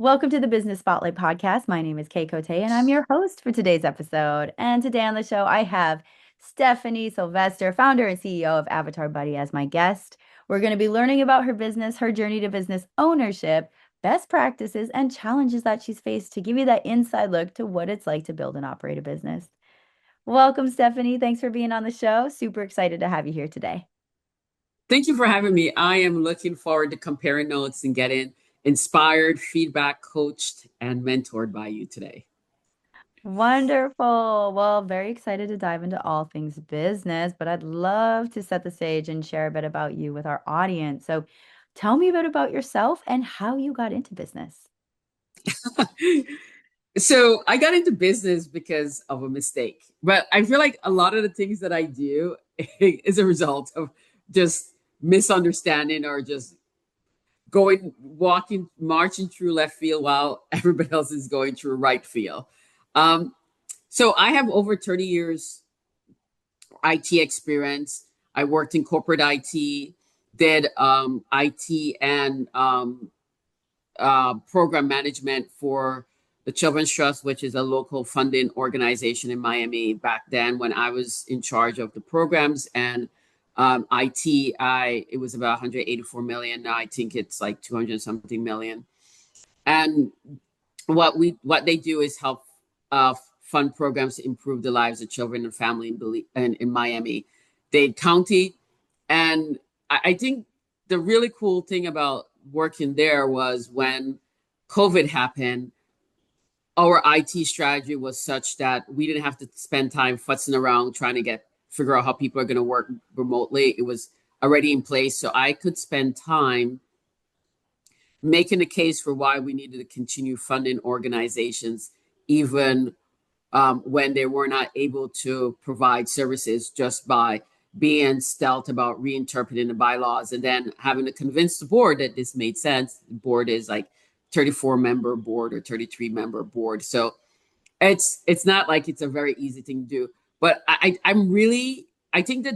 Welcome to the Business Spotlight podcast. My name is Kay Cote, and I'm your host for today's episode. And today on the show, I have Stephanie Sylvestre, founder and CEO of Avatar Buddy, as my guest. We're going to be learning about her business, her journey to business ownership, best practices, and challenges that she's faced to give you that inside look to what it's like to build and operate a business. Welcome, Stephanie. Thanks for being on the show. Super excited to have you here today. Thank you for having me. I am looking forward to comparing notes and getting inspired, feedback, coached, and mentored by you today. Wonderful. Well, very excited to dive into all things business, but I'd love to set the stage and share a bit about you with our audience. So tell me a bit about yourself and how you got into business. So I got into business because of a mistake, but I feel like a lot of the things that I do is a result of just misunderstanding or just marching through left field while everybody else is going through right field. Um, so I have over 30 years IT experience. I worked in corporate IT, did IT and program management for the Children's Trust, which is a local funding organization in Miami back then when I was in charge of the programs and IT. It was about 184 million. Now I think it's like 200 something million. And what they do is help fund programs to improve the lives of children and family in Miami-Dade County. And I think the really cool thing about working there was when COVID happened, our IT strategy was such that we didn't have to spend time futzing around trying to figure out how people are going to work remotely. It was already in place. So I could spend time making the case for why we needed to continue funding organizations, even when they were not able to provide services, just by being stealth about reinterpreting the bylaws and then having to convince the board that this made sense. The board is like 34-member board or 33-member board. So it's not like it's a very easy thing to do. But I think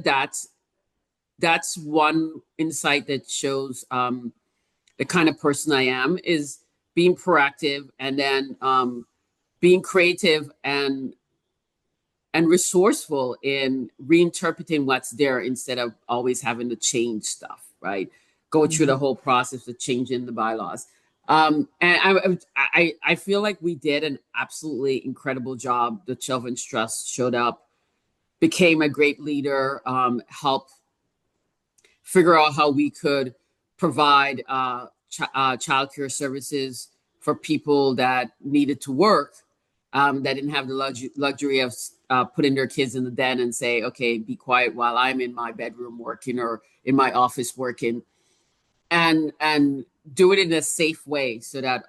that's one insight that shows the kind of person I am, is being proactive and then being creative and resourceful in reinterpreting what's there instead of always having to change stuff, right? Go through the whole process of changing the bylaws. And I feel like we did an absolutely incredible job. The Children's Trust showed up, became a great leader, helped figure out how we could provide childcare services for people that needed to work, that didn't have the luxury of putting their kids in the den and say, okay, be quiet while I'm in my bedroom working or in my office working, and do it in a safe way so that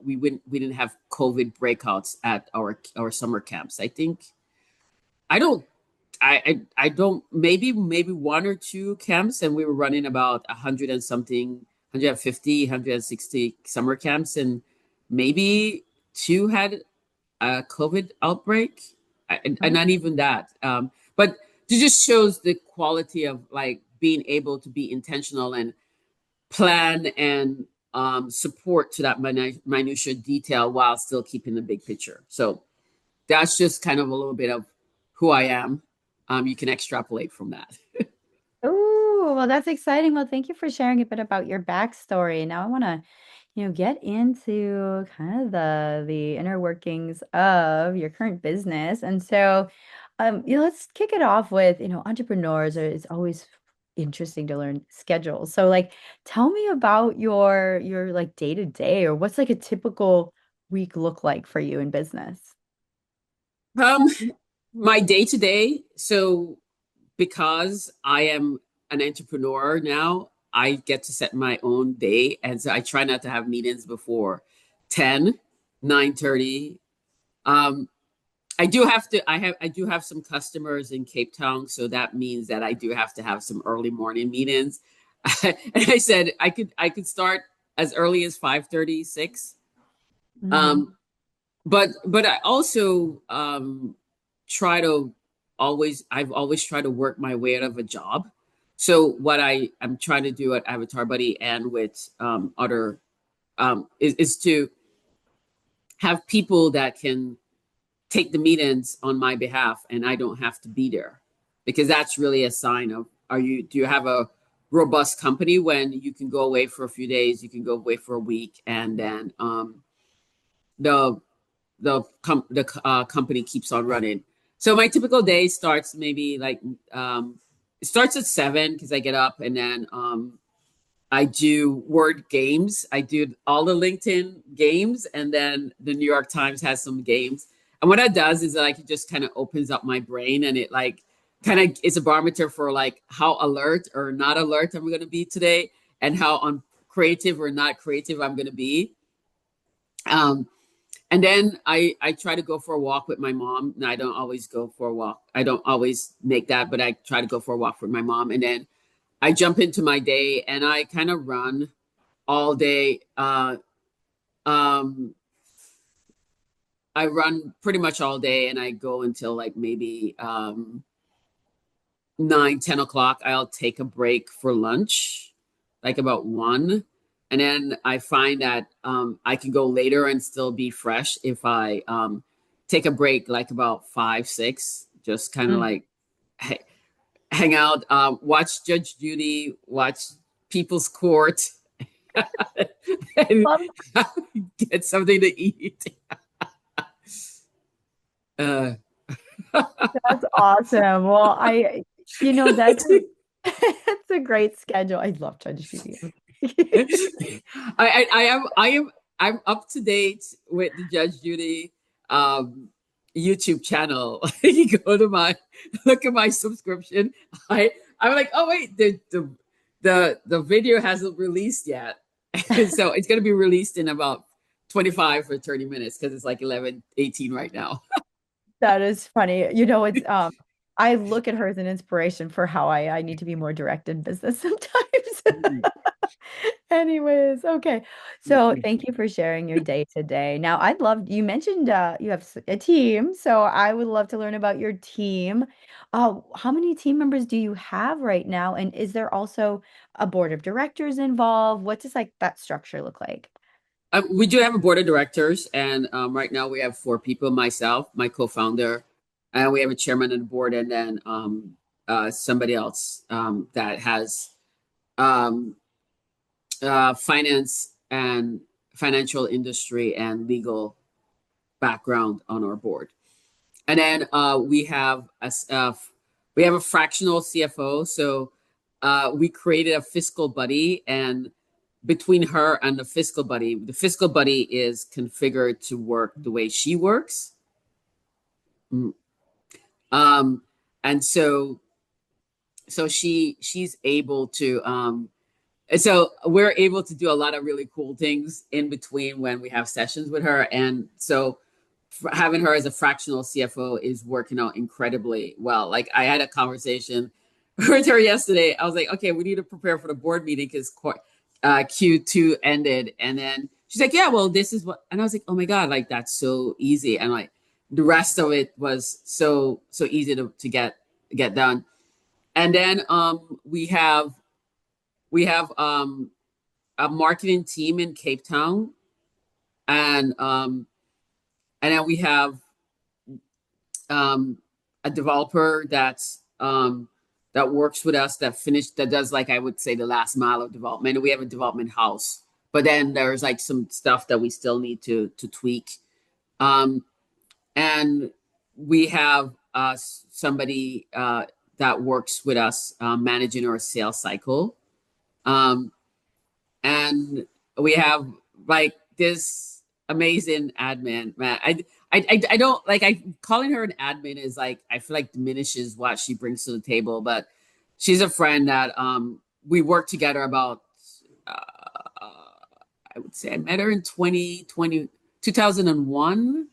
we didn't have COVID breakouts at our summer camps. I don't maybe one or two camps, and we were running about 100 and something, 150, 160 summer camps, and maybe two had a COVID outbreak, and not even that. But it just shows the quality of like being able to be intentional and plan and support to that minutia detail while still keeping the big picture. So that's just kind of a little bit of who I am. You can extrapolate from that. Oh, well, that's exciting. Well, thank you for sharing a bit about your backstory. Now I want to, get into kind of the inner workings of your current business. And so, let's kick it off with, entrepreneurs it's always interesting to learn schedules. So like tell me about your like day to day, or what's like a typical week look like for you in business? Um, my day to day. So because I am an entrepreneur now, I get to set my own day. And so I try not to have meetings before 10, 9:30. Um, I do have some customers in Cape Town, so that means that I do have to have some early morning meetings. And I said I could start as early as 5:30, 6. Mhm. Um, but I also try to I've always tried to work my way out of a job. So what I'm trying to do at Avatar Buddy and with other is to have people that can take the meetings on my behalf and I don't have to be there, because that's really a sign of, do you have a robust company when you can go away for a few days, you can go away for a week, and then the company keeps on running. So my typical day starts maybe like it starts at 7 because I get up, and then I do word games. I do all the LinkedIn games, and then the New York Times has some games. And what that does is like it just kind of opens up my brain, and it like kind of is a barometer for like how alert or not alert I'm going to be today, and how creative or not creative I'm going to be. Um, and then I try to go for a walk with my mom. And I don't always go for a walk. I don't always make that, but I try to go for a walk with my mom. And then I jump into my day and I kind of run all day. Um, I run pretty much all day and I go until like maybe 9, 10 o'clock. I'll take a break for lunch, like about 1. And then I find that I can go later and still be fresh if I take a break like about 5, 6, just kind of Mm. like hang out, watch Judge Judy, watch People's Court, and Love get something to eat. Uh, That's awesome. Well, that's that's a great schedule. I love ChatGPT. I'm up to date with the Judge Judy YouTube channel. You go to my look at my subscription. I'm like, oh wait, the video hasn't released yet. So it's gonna be released in about 25 or 30 minutes because it's like 11:18 right now. That is funny. It's I look at her as an inspiration for how I need to be more direct in business sometimes. Anyways, okay. So thank you for sharing your day today. Now, you mentioned you have a team, so I would love to learn about your team. How many team members do you have right now? And is there also a board of directors involved? What does like that structure look like? We do have a board of directors, and right now we have 4 people: myself, my co-founder, and we have a chairman of the board, and then somebody else that has um, finance and financial industry and legal background on our board. And then we have a fractional CFO. So we created a fiscal buddy, and between her and the fiscal buddy is configured to work the way she works. Mm. Um, and so she's able to and so we're able to do a lot of really cool things in between when we have sessions with her. And so having her as a fractional CFO is working out incredibly well. Like I had a conversation with her yesterday. I was like, okay, we need to prepare for the board meeting because Q2 ended. And then she's like, yeah, well, this is what, and I was like, oh my God, like that's so easy. And like the rest of it was so easy to get done. And then we have a marketing team in Cape Town, and then we have a developer that works with us that does like I would say the last mile of development. And we have a development house, but then there's like some stuff that we still need to tweak. Um, and we have somebody that works with us managing our sales cycle. Um, and we have like this amazing admin, man. I don't like I calling her an admin is like I feel like diminishes what she brings to the table, but she's a friend that we worked together about I would say I met her in 2001,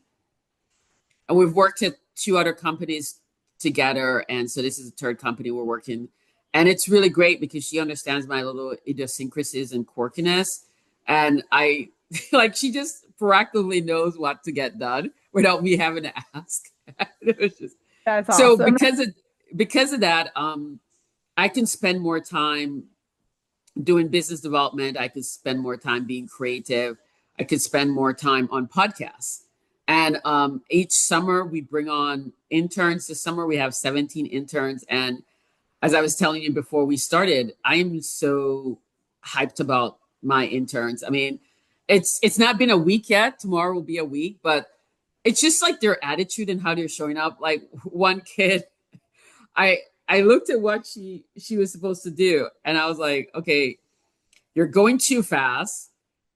and we've worked at 2 other companies together, and so this is the third company we're working. And it's really great because she understands my little idiosyncrasies and quirkiness, and I like she just proactively knows what to get done without me having to ask. It was just That's so awesome. because of that, I can spend more time doing business development. I can spend more time being creative. I could spend more time on podcasts. And each summer we bring on interns. This summer we have 17 interns. And as I was telling you before we started, I am so hyped about my interns. I mean, it's not been a week yet. Tomorrow will be a week, but it's just like their attitude and how they're showing up. Like one kid, I looked at what she was supposed to do, and I was like, okay, you're going too fast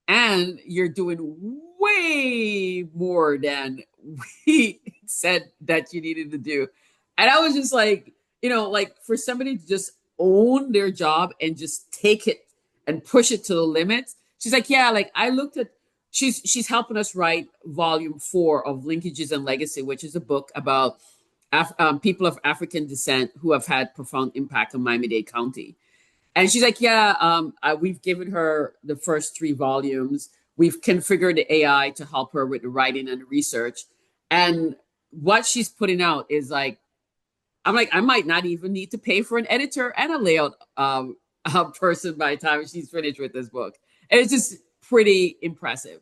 and you're doing way more than we said that you needed to do. And I was just like, like for somebody to just own their job and just take it and push it to the limits. She's like, yeah, like I looked at she's helping us write volume 4 of Linkages and Legacy, which is a book about people of African descent who have had profound impact on Miami-Dade County. And she's like, yeah, we've given her the first 3 volumes. We've configured the AI to help her with the writing and the research. And what she's putting out is like, I'm like, I might not even need to pay for an editor and a layout person by the time she's finished with this book. And it's just pretty impressive.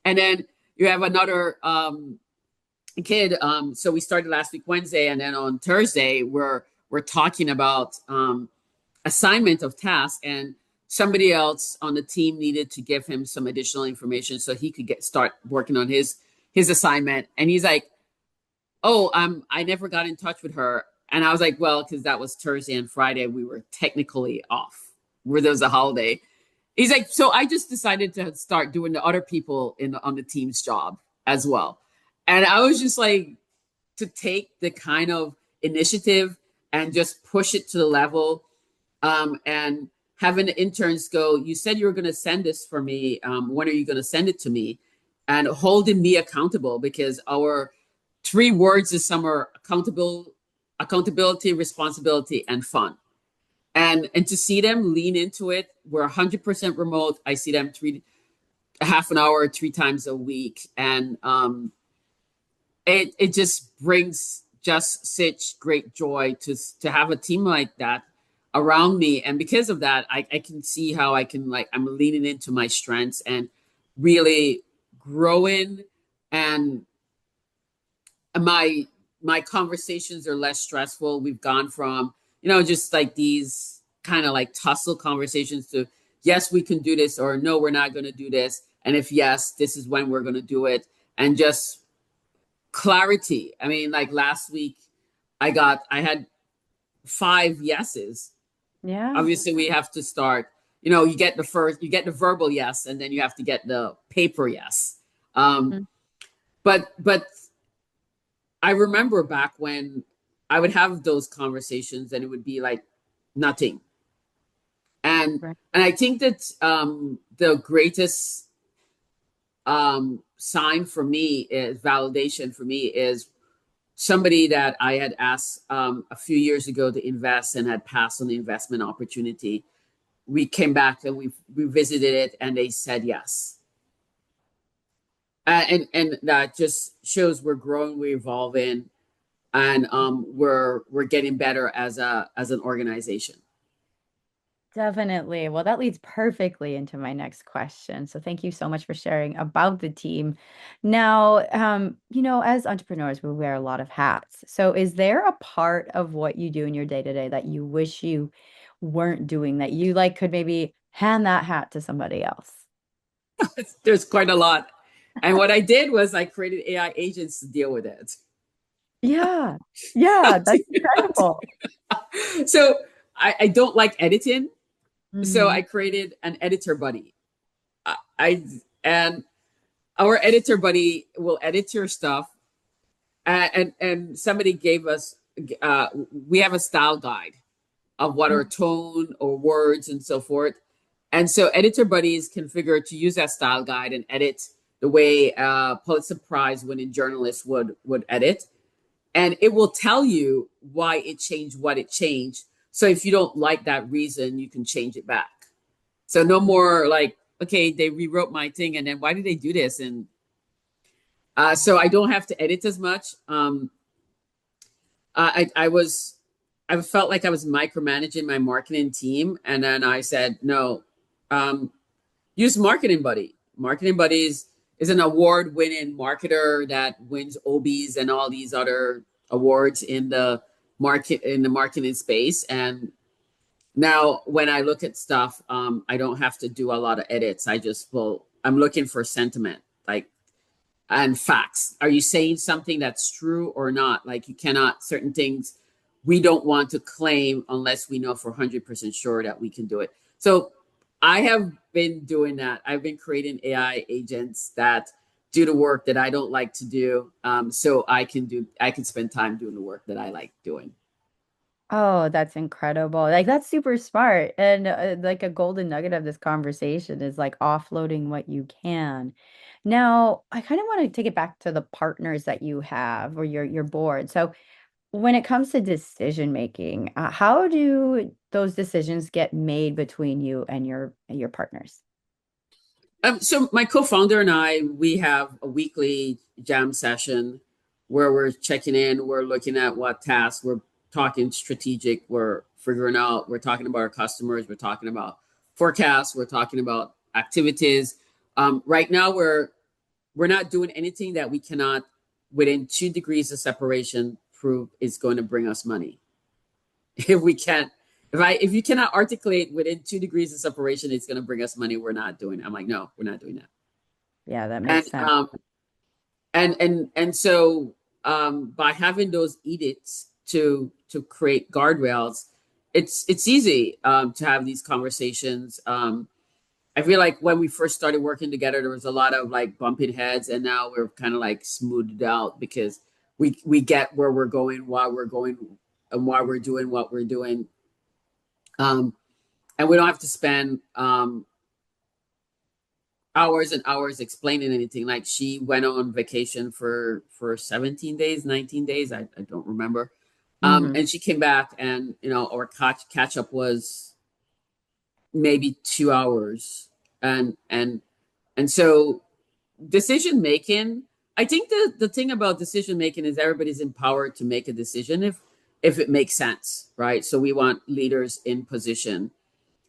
And then you have another kid. So we started last week, Wednesday. And then on Thursday, we're talking about assignment of tasks, and somebody else on the team needed to give him some additional information so he could start working on his assignment. And he's like, oh, I never got in touch with her. And I was like, well, because that was Thursday and Friday, we were technically off where there was a holiday. He's like, so I just decided to start doing the other people on the team's job as well. And I was just like, to take the kind of initiative and just push it to the level, and having the interns go, you said you were going to send this for me. When are you going to send it to me? And holding me accountable, because our 3 words this summer: accountability, responsibility, and fun. And to see them lean into it, we're 100% remote. I see them half an hour, 3 times a week. And it just brings just such great joy to have a team like that around me. And because of that, I can see how I can, like, I'm leaning into my strengths and really growing. And my conversations are less stressful. We've gone from, just like these kind of like tussle conversations to, yes, we can do this, or no, we're not going to do this. And if yes, this is when we're going to do it. And just clarity. I mean, like last week, I had 5 yeses. Yeah. Obviously, we have to start, you get the verbal yes, and then you have to get the paper yes. Mm. But I remember back when I would have those conversations and it would be like nothing. And Right. I think that the greatest sign for me is validation for me is somebody that I had asked a few years ago to invest and had passed on the investment opportunity. We came back and we revisited it, and they said yes. And that just shows we're growing, we're evolving, and we're getting better as an organization. Definitely. Well, that leads perfectly into my next question. So thank you so much for sharing about the team. Now, as entrepreneurs, we wear a lot of hats. So is there a part of what you do in your day to day that you wish you weren't doing, that you like could maybe hand that hat to somebody else? There's quite a lot. And what I did was I created AI agents to deal with it. Yeah. Yeah, that's incredible. So I don't like editing. So I Hmm. created an editor buddy. I and our editor buddy will edit your stuff. And somebody gave us we have a style guide of what our tone or words and so forth. And so editor buddy is configured to use that style guide and edit the way Pulitzer Prize winning journalists would edit. And it will tell you why it changed what it changed. So if you don't like that reason, you can change it back. So no more like, okay, they rewrote my thing, and then why did they do this? And so I don't have to edit as much. I felt like I was micromanaging my marketing team, and then I said, no, use Marketing Buddy. Marketing Buddies is an award-winning marketer that wins OBs and all these other awards in the marketing space. And now when I look at stuff, I don't have to do a lot of edits. I'm looking for sentiment, like, and facts. Are you saying something that's true or not? Like, you cannot, certain things we don't want to claim unless we know for 100% sure that we can do it. So I have been doing that. I've been creating AI agents that do the work that I don't like to do. So I can spend time doing the work that I like doing. Oh, that's incredible. Like that's super smart. And like a golden nugget of this conversation is like offloading what you can. Now, I kind of want to take it back to the partners that you have or your board. So, when it comes to decision making, how do those decisions get made between you and your partners? So my co-founder and I, we have a weekly jam session where we're checking in, we're looking at what tasks, we're talking strategic, we're figuring out, we're talking about our customers, we're talking about forecasts, we're talking about activities. Right now, we're not doing anything that we cannot, within 2 degrees of separation, prove is going to bring us money. If we can't, if you cannot articulate within 2 degrees of separation, it's going to bring us money. We're not doing it. I'm like, no, we're not doing that. Yeah, that And makes sense. so by having those edicts to create guardrails, it's easy to have these conversations. I feel like when we first started working together, there was a lot of like bumping heads, and now we're kind of like smoothed out because we get where we're going, why we're going, and why we're doing what we're doing. Um, and we don't have to spend hours and hours explaining anything. Like, she went on vacation for 17 days, 19 days, I don't remember. Hmm. And she came back, and our catch up was maybe 2 hours, and so decision making. I think the thing about decision making is everybody's empowered to make a decision if it makes sense, right? So we want leaders in position.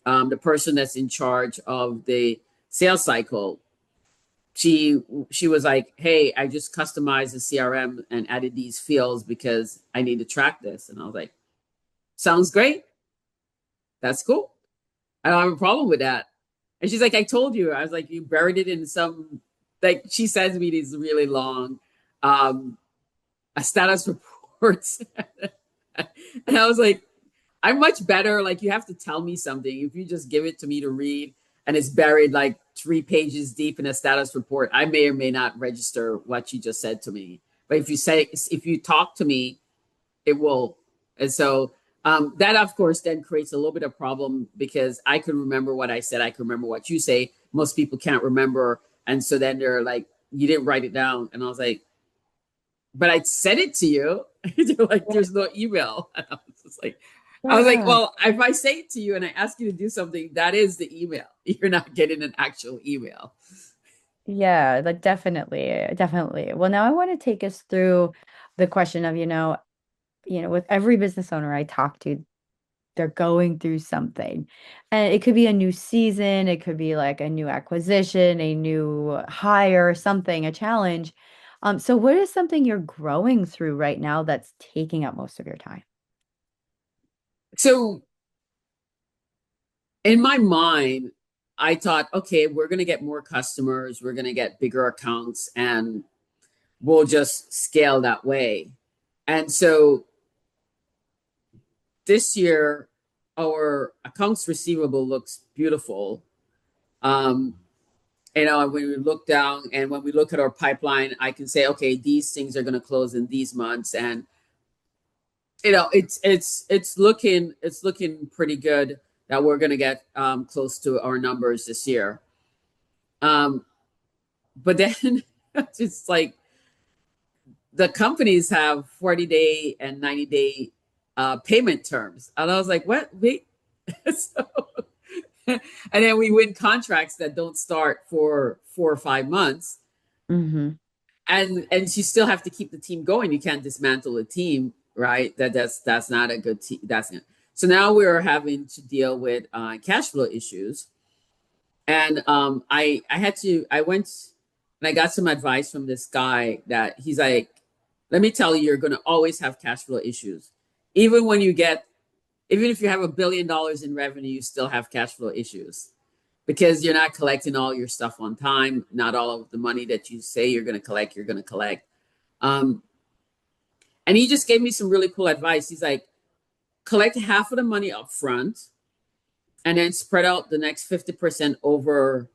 The person that's in charge of the sales cycle, she she was like, hey, I just customized the CRM and added these fields because I need to track this. And I was like, sounds great, that's cool, I don't have a problem with that. And she's like, I told you. I was like, you buried it in some, like, she sends me these really long um status reports. And I was like, I'm much better. Like, you have to tell me something. If you just give it to me to read and it's buried like 3 pages deep in a status report, I may or may not register what you just said to me. But if you talk to me, it will. And so that, of course, then creates a little bit of problem because I can remember what I said. I can remember what you say. Most people can't remember. And so then they're like, you didn't write it down. And I was like, but I said it to you. They're like, there's no email. And I was like, Yeah. well, if I say it to you and I ask you to do something, that is the email. You're not getting an actual email. Yeah, like definitely, definitely. Well, now I want to take us through the question of, with every business owner I talk to, they're going through something. And it could be a new season, it could be like a new acquisition, a new hire, something, a challenge. So what is something you're growing through right now that's taking up most of your time? So in my mind, I thought, okay, we're going to get more customers, we're going to get bigger accounts, and we'll just scale that way. And so this year, our accounts receivable looks beautiful. Um, when we look down and when we look at our pipeline, I can say, okay, these things are going to close in these months, and it's looking pretty good that we're going to get close to our numbers this year. Um, but then it's like the companies have 40-day and 90-day payment terms, and I was like, what? Wait. So, and then we win contracts that don't start for 4 or 5 months, Hmm. and you still have to keep the team going. You can't dismantle a team, right? That's not a good team. So now we're having to deal with cash flow issues. And I had to I went and I got some advice from this guy that he's like, let me tell you, you're going to always have cash flow issues, even when you get even if you have $1 billion in revenue, you still have cash flow issues because you're not collecting all your stuff on time. Not all of the money that you say you're going to collect, you're going to collect. Um, and he just gave me some really cool advice. He's like, collect half of the money up front and then spread out the next 50% over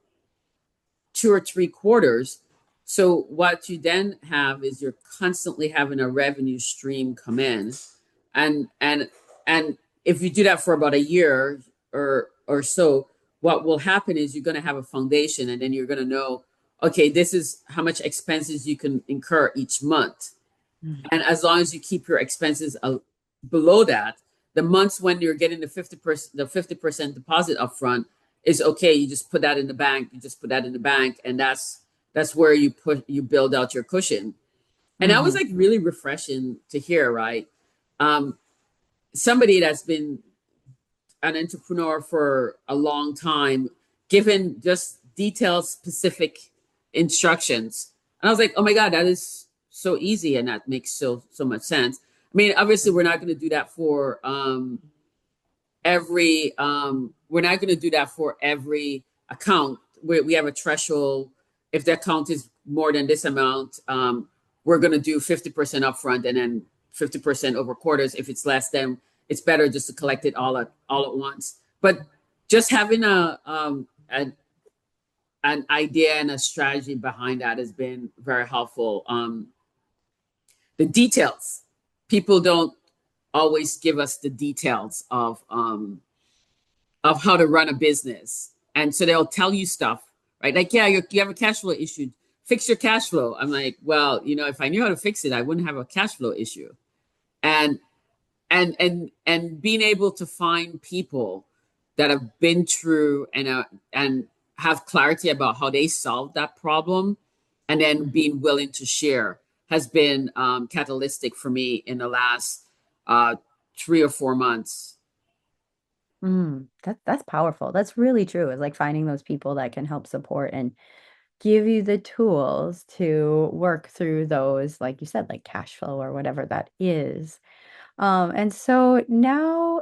2 or 3 quarters. So what you then have is you're constantly having a revenue stream come in, and and if you do that for about a year or so, what will happen is you're going to have a foundation, and then you're going to know, okay, this is how much expenses you can incur each month, and as long as you keep your expenses below that, the months when you're getting the 50% deposit upfront is okay. You just put that in the bank. You just put that in the bank, and that's where you build out your cushion. And that was Mm-hmm. like really refreshing to hear, right? Um, Somebody that's been an entrepreneur for a long time, given just detailed, specific instructions. And I was like, oh my God, that is so easy. And that makes so much sense. I mean, obviously, we're not going to do that for we're not going to do that for every account. We have a threshold. If the account is more than this amount, we're going to do 50% upfront and then 50% over quarters. If it's less, then it's better just to collect it all at once. But just having an idea and a strategy behind that has been very helpful. The details, people don't always give us the details of how to run a business. And so they'll tell you stuff, right? Like, yeah, you have a cash flow issue. Fix your cash flow. I'm like, well, if I knew how to fix it, I wouldn't have a cash flow issue. And and being able to find people that have been through and have clarity about how they solved that problem, and then being willing to share has been catalytic for me in the last 3 or 4 months. That's powerful. That's really true. It's like finding those people that can help support and give you the tools to work through those, like you said, like cash flow or whatever that is. And so now,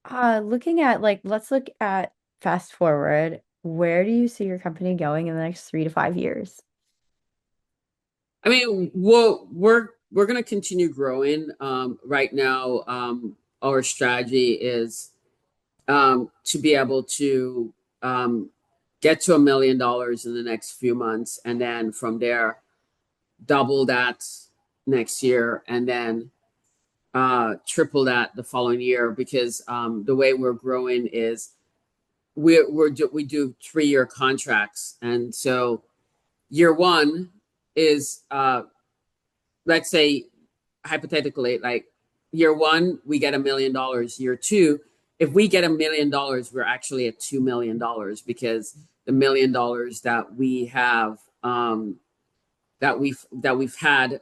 looking at like, let's look at fast forward. Where do you see your company going in the next 3 to 5 years? I mean, we're going to continue growing. Right now, our strategy is to be able to get to $1 million in the next few months, and then from there, double that next year, and then triple that the following year. Because the way we're growing is we do 3 year contracts, and so year one is let's say hypothetically, like year one, we get $1 million. Year two, if we get $1 million, we're actually at $2 million because the $1 million that we have that we've had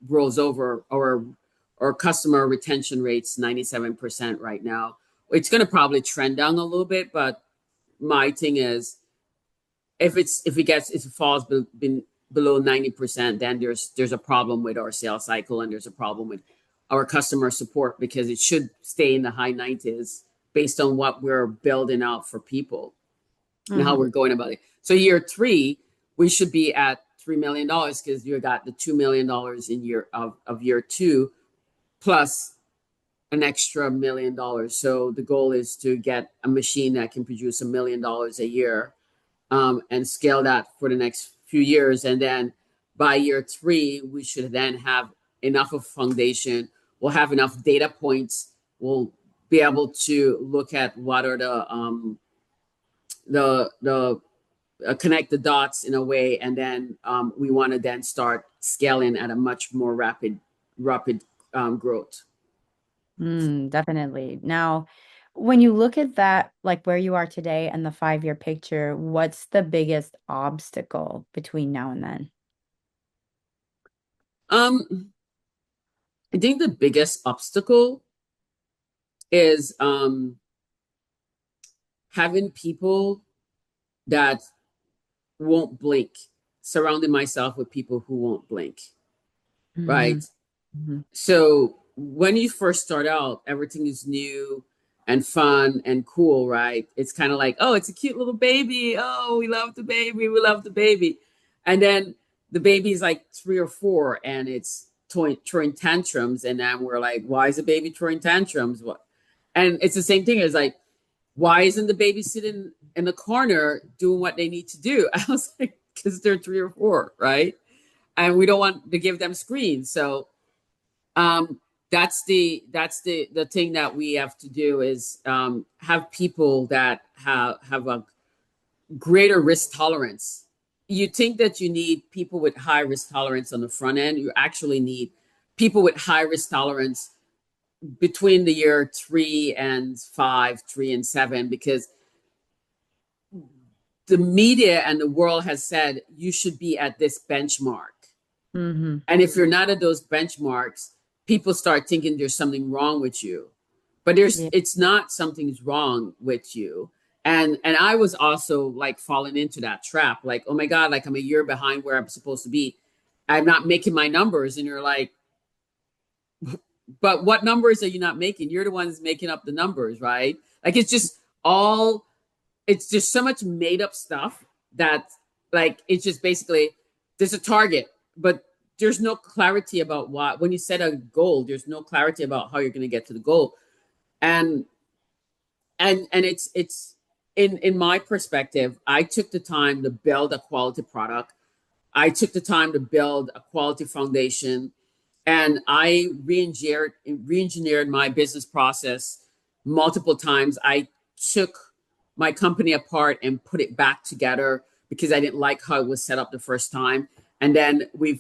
rolls over. Our customer retention rate's 97% right now. It's going to probably trend down a little bit, but my thing is if it falls below 90%, then there's a problem with our sales cycle, and there's a problem with our customer support, because it should stay in the high 90s based on what we're building out for people and how Hmm. we're going about it. So year three, we should be at $3 million because you got the $2 million in year two plus an extra $1 million. So the goal is to get a machine that can produce $1 million a year, and scale that for the next few years. And then by year three, we should then have enough of foundation. We'll have enough data points. We'll be able to look at what are the connect the dots in a way, and then we want to then start scaling at a much more rapid growth. Definitely. Now, when you look at that, like where you are today and the 5 year picture, what's the biggest obstacle between now and then? Um, I think the biggest obstacle is having people. that won't blink, surrounding myself with people who won't blink, Hmm. right? So when you first start out, everything is new and fun and cool, right? It's kind of like, oh, it's a cute little baby. Oh, we love the baby. We love the baby. And then the baby's like 3 or 4 and it's throwing tantrums. And then we're like, why is the baby throwing tantrums? What? And it's the same thing as like, why isn't the baby sitting in the corner doing what they need to do? I was like, because they're 3 or 4, right? And we don't want to give them screens. So um, that's the thing that we have to do is have people that have a greater risk tolerance. You think that you need people with high risk tolerance on the front end. You actually need people with high risk tolerance between the year 3 and 5, 3 and 7, because the media and the world has said you should be at this benchmark. Hmm. And if you're not at those benchmarks, people start thinking there's something wrong with you. But there's Yeah. it's not something's wrong with you. And I was also like falling into that trap, like, oh my God, like I'm a year behind where I'm supposed to be. I'm not making my numbers. And you're like, but what numbers are you not making? You're the ones making up the numbers, right? Like it's just so much made up stuff that like it's just basically there's a target, but there's no clarity about what when you set a goal, there's no clarity about how you're going to get to the goal. And and it's in my perspective, I took the time to build a quality product. I took the time to build a quality foundation, and I re-engineered my business process multiple times. I took my company apart and put it back together because I didn't like how it was set up the first time. And then we're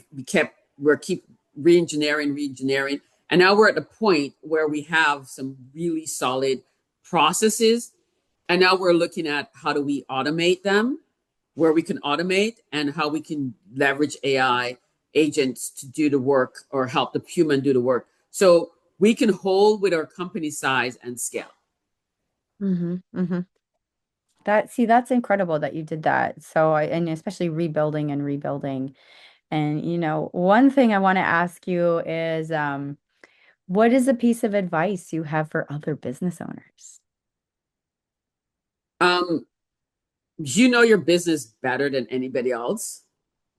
keep re-engineering, and now we're at the point where we have some really solid processes. And now we're looking at how do we automate them, where we can automate, and how we can leverage AI agents to do the work or help the human do the work. So we can hold with our company size and scale. Hmm. Hmm. That's incredible that you did that. So and especially rebuilding and rebuilding. And one thing I want to ask you is, what is a piece of advice you have for other business owners? Um, you know your business better than anybody else.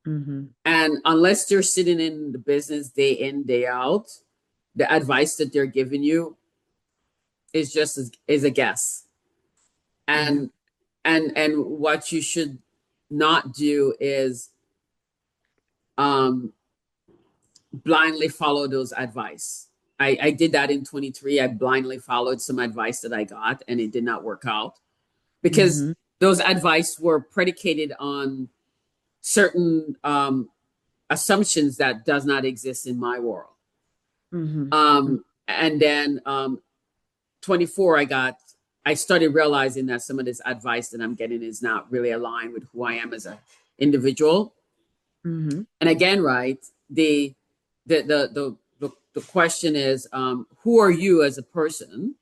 Hmm. And unless they're sitting in the business day in, day out, the advice that they're giving you is a guess. Yeah. And and what you should not do is um blindly follow those advice. I did that in 23. I blindly followed some advice that I got and it did not work out because Hmm. those advice were predicated on certain assumptions that does not exist in my world. Hmm. And then 24, I started realizing that some of this advice that I'm getting is not really aligned with who I am as a individual. Hmm. And again, right, the question is, who are you as a person?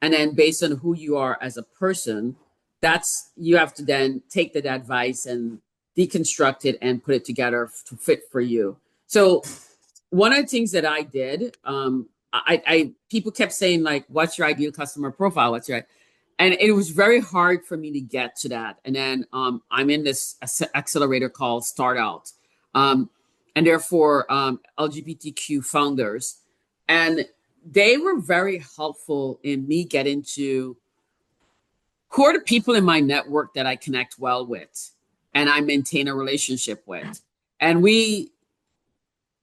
And then based on who you are as a person, that's you have to then take that advice and deconstruct it and put it together to fit for you. So one of the things that I did, I people kept saying like, "What's your ideal customer profile? What's your?" And it was very hard for me to get to that. And then I'm in this accelerator called Start Out, um, and therefore LGBTQ founders, and they were very helpful in me getting to who are the people in my network that I connect well with, and I maintain a relationship with, and we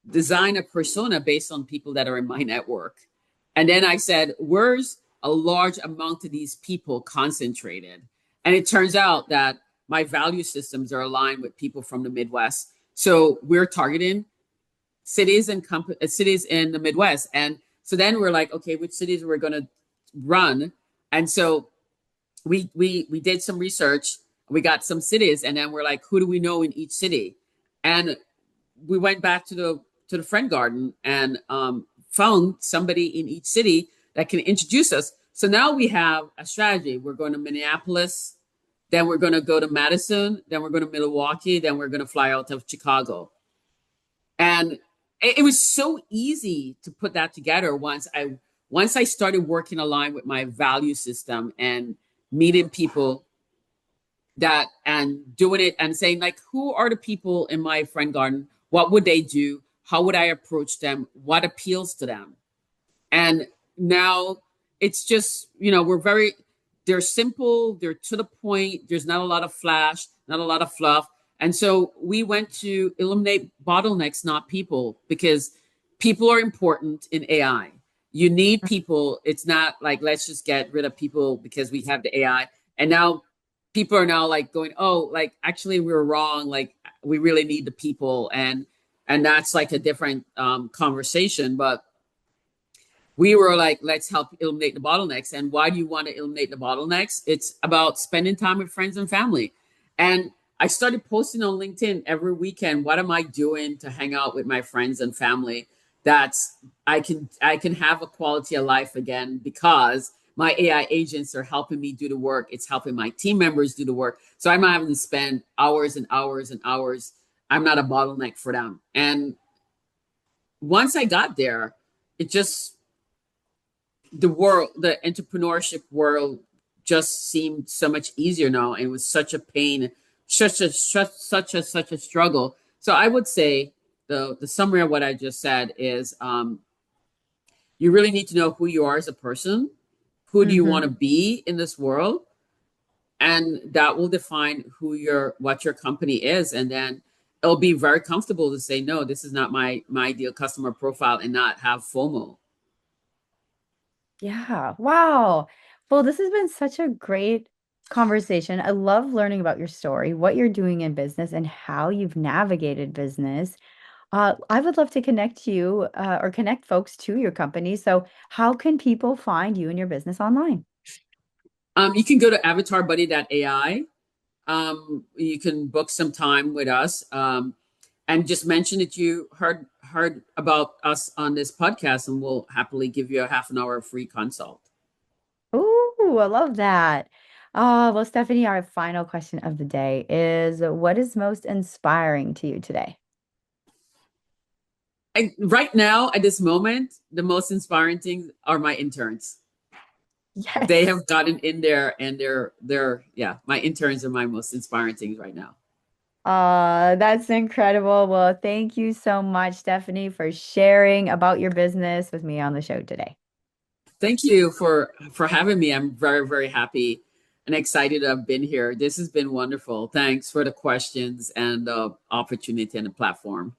design a persona based on people that are in my network. And then I said, where's a large amount of these people concentrated? And it turns out that my value systems are aligned with people from the Midwest. So we're targeting cities in the Midwest. And so then we're like, okay, which cities we're going to run? And so we did some research. We got some cities, and then we're like, who do we know in each city? And we went back to the friend garden and found somebody in each city that can introduce us. So now we have a strategy. We're going to Minneapolis then we're going to go to Madison, then we're going to Milwaukee, then we're going to fly out of Chicago. And it was so easy to put that together once I started working aligned with my value system and meeting people that and doing it and saying like, who are the people in my friend garden? What would they do? How would I approach them? What appeals to them? And now it's just, they're simple, they're to the point, there's not a lot of flash, not a lot of fluff. And so we went to eliminate bottlenecks, not people, because people are important in AI. You need people. It's not like, let's just get rid of people because we have the AI. And now people are now like going, oh, like actually we were wrong. Like we really need the people. And that's like a different conversation. But we were like, let's help eliminate the bottlenecks. And why do you want to eliminate the bottlenecks? It's about spending time with friends and family. And I started posting on LinkedIn every weekend. What am I doing to hang out with my friends and family? That's I can have a quality of life again because my AI agents are helping me do the work. It's helping my team members do the work. So I'm not having to spend hours and hours and hours. I'm not a bottleneck for them. And once I got there, it just the entrepreneurship world just seemed so much easier now, and it was such a pain, such a struggle. So I would say the summary of what I just said is you really need to know who you are as a person, who do you want to Mm-hmm. be in this world, and that will define what your company is, and then it'll be very comfortable to say no, this is not my ideal customer profile, and not have FOMO. Yeah. Wow. Well, this has been such a great conversation. I love learning about your story, what you're doing in business, and how you've navigated business. I would love to connect you or connect folks to your company. So, how can people find you and your business online? You can go to avatarbuddy.ai. You can book some time with us, and just mention that you heard about us on this podcast, and we'll happily give you a half an hour free consult. Ooh, I love that. Well, Stephanie, our final question of the day is what is most inspiring to you today? Right now, at this moment, the most inspiring things are my interns. They Yes. have gotten in there, and they're yeah. My interns are my most inspiring things right now. That's incredible. Well, thank you so much, Stephanie, for sharing about your business with me on the show today. Thank you for having me. I'm very very happy and excited to have been here. This has been wonderful. Thanks for the questions and the opportunity and the platform.